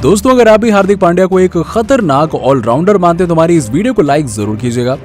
दोस्तों, अगर आप भी हार्दिक पांड्या को एक खतरनाक ऑलराउंडर मानते हैं तो हमारी इस वीडियो को लाइक जरूर कीजिएगा।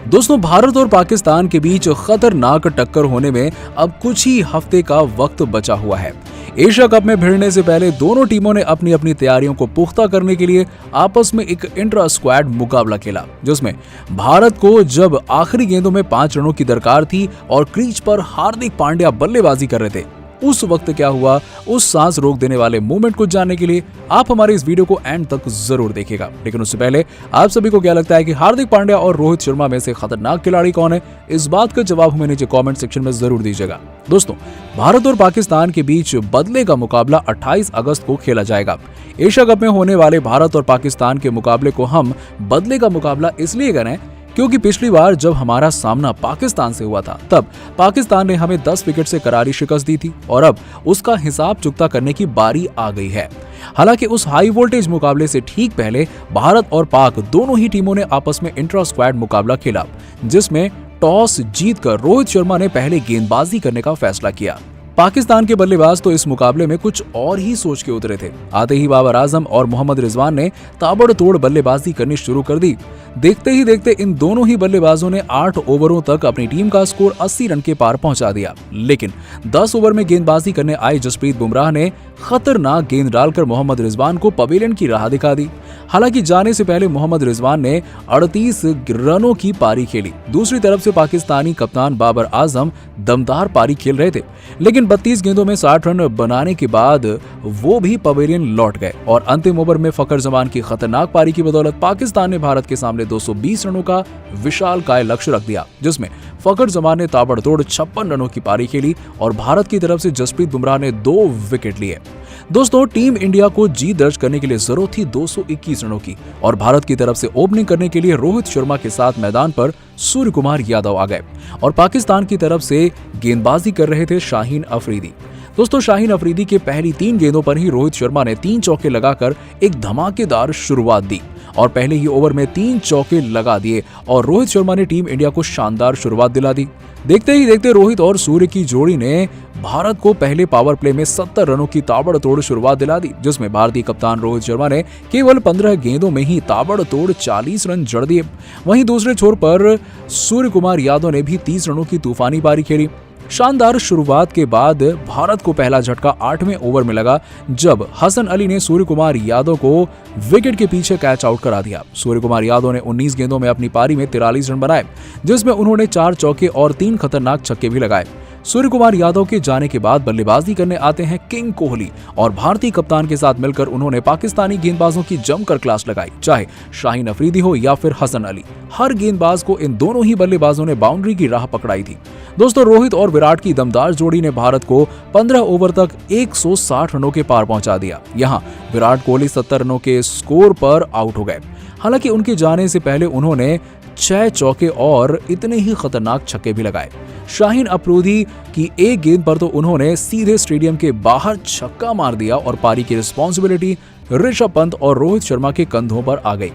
दोस्तों, भारत और पाकिस्तान के बीच खतरनाक टक्कर होने में अब कुछ ही हफ्ते का वक्त बचा हुआ है। एशिया कप में भिड़ने से पहले दोनों टीमों ने अपनी अपनी तैयारियों को पुख्ता करने के लिए आपस में एक इंट्रा स्क्वाड मुकाबला खेला, जिसमें भारत को जब आखिरी गेंदों में 5 रनों की दरकार थी और क्रीज पर हार्दिक पांड्या बल्लेबाजी कर रहे थे, उस वक्त क्या हुआ, उस सांस रोक देने वाले मूवमेंट को जानने के लिए आप हमारे इस वीडियो को एंड तक जरूर देखिएगा। लेकिन उससे पहले आप सभी को क्या लगता है कि हार्दिक पांड्या और रोहित शर्मा में से खतरनाक खिलाड़ी कौन है, इस बात का जवाब हमें नीचे कमेंट सेक्शन में जरूर दीजिएगा। दोस्तों, भारत और पाकिस्तान के बीच बदले का मुकाबला 28 अगस्त को खेला जाएगा। एशिया कप में होने वाले भारत और पाकिस्तान के मुकाबले को हम बदले का मुकाबला इसलिए करें क्योंकि पिछली बार जब हमारा सामना पाकिस्तान से हुआ था तब पाकिस्तान ने हमें 10 विकेट से करारी शिकस्त दी थी और अब उसका हिसाब चुकता करने की बारी आ गई है। हालांकि उस हाई वोल्टेज मुकाबले से ठीक पहले भारत और पाक दोनों ही टीमों ने आपस में इंट्रा स्क्वाड मुकाबला खेला, जिसमें टॉस जीतकर रोहित शर्मा ने पहले गेंदबाजी करने का फैसला किया। पाकिस्तान के बल्लेबाज तो इस मुकाबले में कुछ और ही सोच के उतरे थे। आते ही बाबर आजम और मोहम्मद रिजवान ने ताबड़तोड़ बल्लेबाजी करनी शुरू कर दी। देखते ही देखते इन दोनों ही बल्लेबाजों ने 8 ओवरों तक अपनी टीम का स्कोर 80 रन के पार पहुंचा दिया। लेकिन 10 ओवर में गेंदबाजी करने आए जसप्रीत बुमराह ने खतरनाक गेंद डालकर मोहम्मद रिजवान को पवेलियन की राह दिखा दी। हालांकि जाने से पहले मोहम्मद रिजवान ने 38 रनों की पारी खेली। दूसरी तरफ से पाकिस्तानी कप्तान बाबर आजम दमदार पारी खेल रहे थे, लेकिन 32 गेंदों में 60 रन बनाने के बाद वो भी पवेलियन लौट गए और अंतिम ओवर में फखर जमान की खतरनाक पारी की बदौलत पाकिस्तान ने भारत के सामने 220 रनों का विशालकाय लक्ष्य रख दिया, जिसमें फखर जमान ने ताबड़तोड़ 56 रनों की पारी खेली और भारत की तरफ से जसप्रीत बुमराह ने 2 विकेट लिए। दोस्तों, टीम इंडिया को जीत दर्ज करने के लिए जरूरत थी 221 रनों की और भारत की तरफ से ओपनिंग करने के लिए रोहित शर्मा के साथ मैदान पर सूर्य कुमार यादव आ गए और पाकिस्तान की तरफ से गेंदबाजी कर रहे थे शाहीन अफरीदी। दोस्तों, शाहीन अफरीदी के पहली 3 गेंदों पर ही रोहित शर्मा ने 3 चौके लगाकर एक धमाकेदार शुरुआत दी और पहले ही ओवर में 3 चौके लगा दिए और रोहित शर्मा ने टीम इंडिया को शानदार शुरुआत दिला दी। देखते ही देखते रोहित और सूर्य की जोड़ी ने भारत को पहले पावर प्ले में 70 रनों की ताबड़तोड़ शुरुआत दिला दी, जिसमें भारतीय कप्तान रोहित शर्मा ने केवल 15 गेंदों में ही ताबड़तोड़ 40 रन जड़ दिए। वहीं दूसरे छोर पर सूर्य कुमार यादव ने भी 30 रनों की तूफानी पारी खेली। शानदार शुरुआत के बाद भारत को पहला झटका 8वें ओवर में लगा, जब हसन अली ने सूर्य कुमार यादव को विकेट के पीछे कैच आउट करा दिया। सूर्य कुमार यादव ने 19 गेंदों में अपनी पारी में 43 रन बनाए, जिसमें उन्होंने 4 चौके और 3 खतरनाक छक्के भी लगाए। सूर्य कुमार यादव के जाने के बाद बल्लेबाजी करने आते हैं किंग कोहली और भारतीय कप्तान के साथ मिलकर उन्होंने पाकिस्तानी गेंदबाजों की जमकर क्लास लगाई, चाहे शाहीन अफरीदी हो या फिर हसन अली। हर गेंदबाज को इन दोनों ही बल्लेबाजों ने बाउंड्री की राह पकड़ाई थी। दोस्तों, रोहित और विराट की दमदार जोड़ी ने भारत को 15 ओवर तक 160 रनों के पार पहुंचा दिया। यहां विराट कोहली 70 रनों के स्कोर पर आउट हो गए। हालांकि उनके जाने से पहले उन्होंने 6 चौके और इतने ही खतरनाक छक्के भी लगाए। शाहीन अफरीदी की एक गेंद पर तो उन्होंने सीधे स्टेडियम के बाहर छक्का मार दिया और पारी की रिस्पॉन्सिबिलिटी ऋषभ पंत और रोहित शर्मा के कंधों पर आ गई।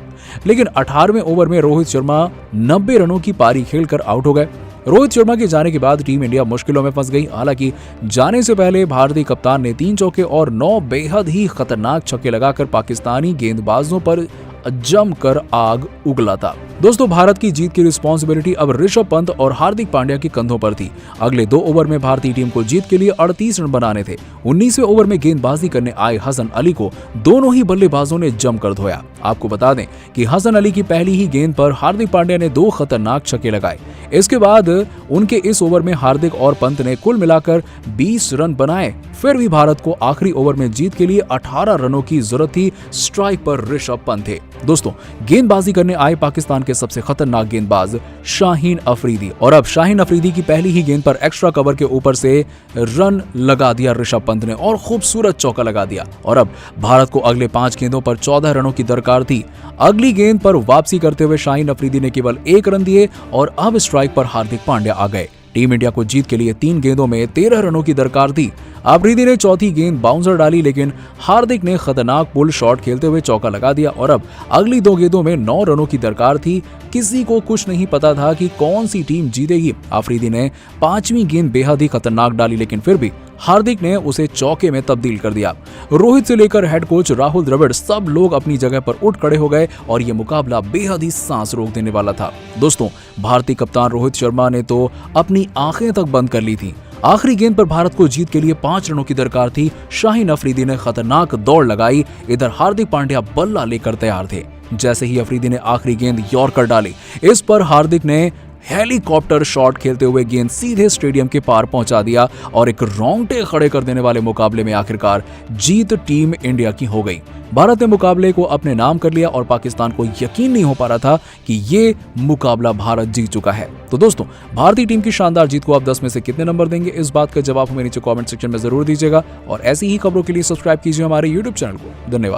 लेकिन 18वें ओवर में रोहित शर्मा 90 रनों की पारी खेलकर आउट हो गए। रोहित शर्मा के जाने के बाद टीम इंडिया मुश्किलों में फंस गई। हालांकि जाने से पहले भारतीय कप्तान ने 3 चौके और 9 बेहद ही खतरनाक छक्के लगाकर पाकिस्तानी गेंदबाजों पर जमकर आग उगला था। दोस्तों, भारत की जीत की रिस्पॉन्सिबिलिटी अब ऋषभ पंत और हार्दिक पांड्या के कंधों पर थी। अगले 2 ओवर में भारतीय टीम को जीत के लिए 38 रन बनाने थे। 19वें ओवर में गेंदबाजी करने आए हसन अली को दोनों ही बल्लेबाजों ने जमकर धोया। आपको बता दें कि हसन अली की पहली ही गेंद पर हार्दिक पांड्या ने 2 खतरनाक छक्के लगाए। इसके बाद उनके इस ओवर में हार्दिक और पंत ने कुल मिलाकर 20 रन बनाए। फिर भी भारत को आखिरी ओवर में जीत के लिए 18 रनों की जरूरत थी। स्ट्राइक पर ऋषभ पंत थे। दोस्तों, गेंदबाजी करने आए पाकिस्तान के सबसे खतरनाक गेंदबाज शाहीन अफरीदी और अब शाहीन अफरीदी की पहली ही गेंद पर एक्स्ट्रा कवर के ऊपर से रन लगा दिया ऋषभ पंत ने और खूबसूरत चौका लगा दिया और अब भारत को अगले 5 गेंदों पर 14 रनों की दरकार थी। अगली गेंद पर वापसी करते हुए शाहीन अफरीदी ने केवल 1 रन दिए और अब स्ट्राइक पर हार्दिक पांड्या आ गए। टीम इंडिया को जीत के लिए 3 गेंदों में 13 रनों की दरकार थी। अफरीदी ने चौथी गेंद बाउंसर डाली, लेकिन हार्दिक ने खतरनाक पुल शॉट खेलते हुए चौका लगा दिया और अब अगली 2 गेंदों में 9 रनों की दरकार थी। किसी को कुछ नहीं पता था कि कौन सी टीम जीतेगी। अफरीदी ने 5वीं गेंद बेहद ही खतरनाक डाली, लेकिन फिर भी हार्दिक ने उसे चौके में तब्दील कर दिया। रोहित से लेकर हेड कोच राहुल द्रविड़ सब लोग अपनी जगह पर उठ खड़े हो गए और ये मुकाबला बेहद ही सांस रोक देने वाला था। दोस्तों, भारतीय कप्तान रोहित शर्मा ने तो अपनी आंखें तक बंद कर ली थी। आखिरी गेंद पर भारत को जीत के लिए 5 रनों की दरकार थी। शाहीन अफरीदी ने खतरनाक दौड़ लगाई। इधर हार्दिक पांड्या बल्ला लेकर तैयार थे। जैसे ही अफरीदी ने आखिरी गेंद यॉर्कर डाली, इस पर हार्दिक ने हेलीकॉप्टर शॉट खेलते हुए गेंद सीधे स्टेडियम के पार पहुंचा दिया और एक रोंगटे खड़े कर देने वाले मुकाबले में आखिरकार जीत टीम इंडिया की हो गई। भारत ने मुकाबले को अपने नाम कर लिया और पाकिस्तान को यकीन नहीं हो पा रहा था कि ये मुकाबला भारत जीत चुका है। तो दोस्तों, भारतीय टीम की शानदार जीत को आप 10 में से कितने नंबर देंगे, इस बात का जवाब हमें नीचे कमेंट सेक्शन में जरूर दीजिएगा और ऐसी ही खबरों के लिए सब्सक्राइब कीजिए हमारे YouTube चैनल को। धन्यवाद।